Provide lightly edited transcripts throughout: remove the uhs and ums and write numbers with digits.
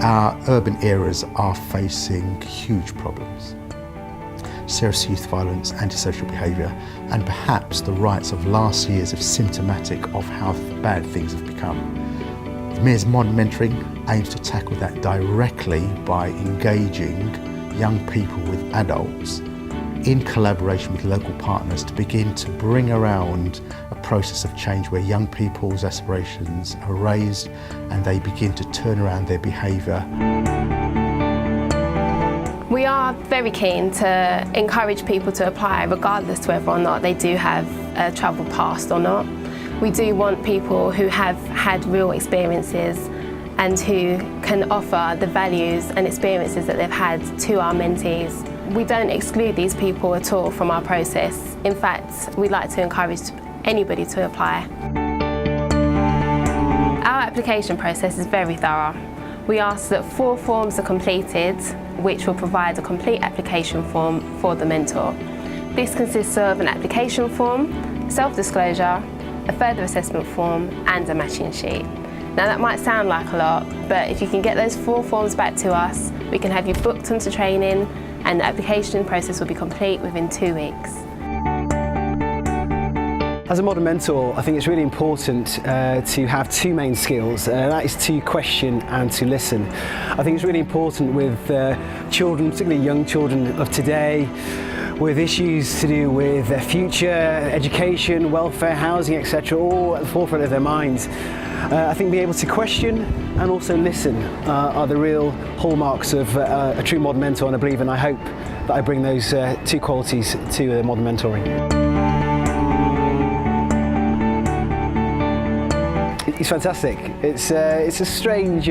our urban areas are facing huge problems. Serious youth violence, antisocial behaviour, and perhaps the rights of last years are symptomatic of how bad things have become. The Mayor's Modern Mentoring aims to tackle that directly by engaging young people with adults in collaboration with local partners to begin to bring around a process of change where young people's aspirations are raised and they begin to turn around their behaviour. We are very keen to encourage people to apply regardless to whether or not they do have a troubled past or not. We do want people who have had real experiences and who can offer the values and experiences that they've had to our mentees. We don't exclude these people at all from our process. In fact, we like to encourage anybody to apply. Our application process is very thorough. We ask that 4 forms are completed, which will provide a complete application form for the mentor. This consists of an application form, self-disclosure, a further assessment form and a matching sheet. Now that might sound like a lot, but if you can get those 4 forms back to us, we can have you booked onto training and the application process will be complete within 2 weeks. As a modern mentor, I think it's really important to have 2 main skills. That is to question and to listen. I think it's really important with children, particularly young children of today, with issues to do with their future, education, welfare, housing, etc., all at the forefront of their minds. I think being able to question and also listen are the real hallmarks of a true modern mentor, and I believe and I hope that I bring those 2 qualities to modern mentoring. It's fantastic. It's a strange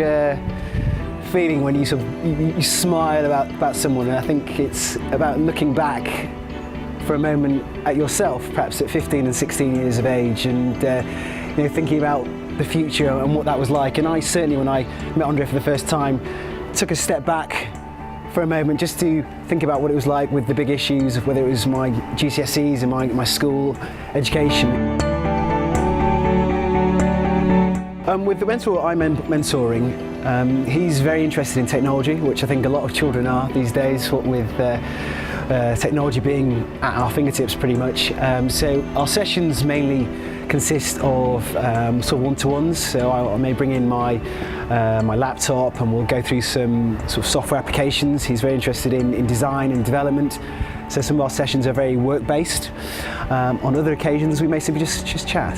feeling when you sort of you smile about someone, and I think it's about looking back for a moment at yourself, perhaps at 15 and 16 years of age, and thinking about the future and what that was like. And I certainly, when I met Andre for the first time, took a step back for a moment just to think about what it was like with the big issues, whether it was my GCSEs and my school education. With the mentor I'm mentoring, he's very interested in technology, which I think a lot of children are these days, what with technology being at our fingertips pretty much. So our sessions mainly consist of sort of one-to-ones, so I may bring in my laptop and we'll go through some sort of software applications. He's very interested in design and development, so some of our sessions are very work-based. On other occasions we may simply just chat.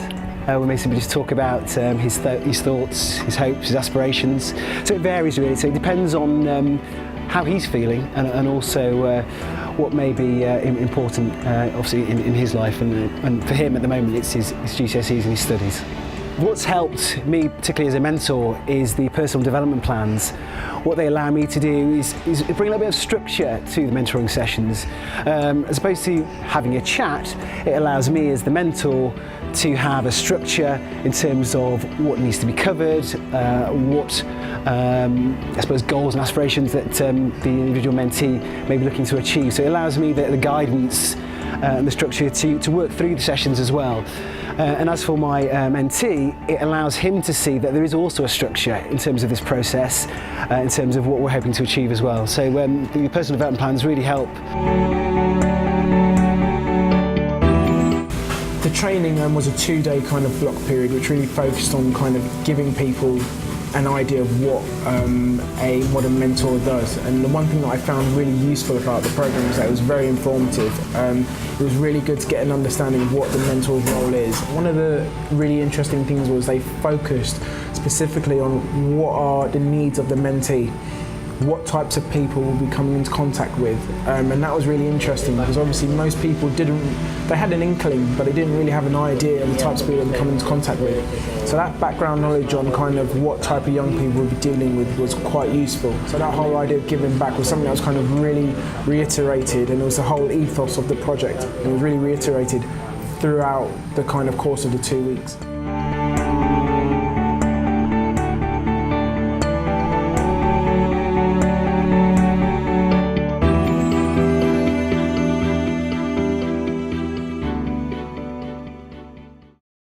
We may simply just talk about his thoughts, his hopes, his aspirations. So it varies really, so it depends on how he's feeling and also what may be important obviously in his life, and for him at the moment it's his GCSEs and his studies. What's helped me, particularly as a mentor, is the personal development plans. What they allow me to do is bring a little bit of structure to the mentoring sessions. As opposed to having a chat, it allows me as the mentor to have a structure in terms of what needs to be covered, what I suppose goals and aspirations that the individual mentee may be looking to achieve. So it allows me the guidance and the structure to work through the sessions as well. And as for my mentee, it allows him to see that there is also a structure in terms of this process, in terms of what we're hoping to achieve as well. So the personal development plans really help. The training was a 2-day kind of block period, which really focused on kind of giving people an idea of what a modern mentor does. And the one thing that I found really useful about the program was that it was very informative. It was really good to get an understanding of what the mentor's role is. One of the really interesting things was they focused specifically on what are the needs of the mentee, what types of people will be coming into contact with, and that was really interesting because obviously most people they had an inkling but they didn't really have an idea of the types of people they would come into contact with. So that background knowledge on kind of what type of young people we'll be dealing with was quite useful. So that whole idea of giving back was something that was kind of really reiterated, and it was the whole ethos of the project. It was really reiterated throughout the kind of course of the 2 weeks.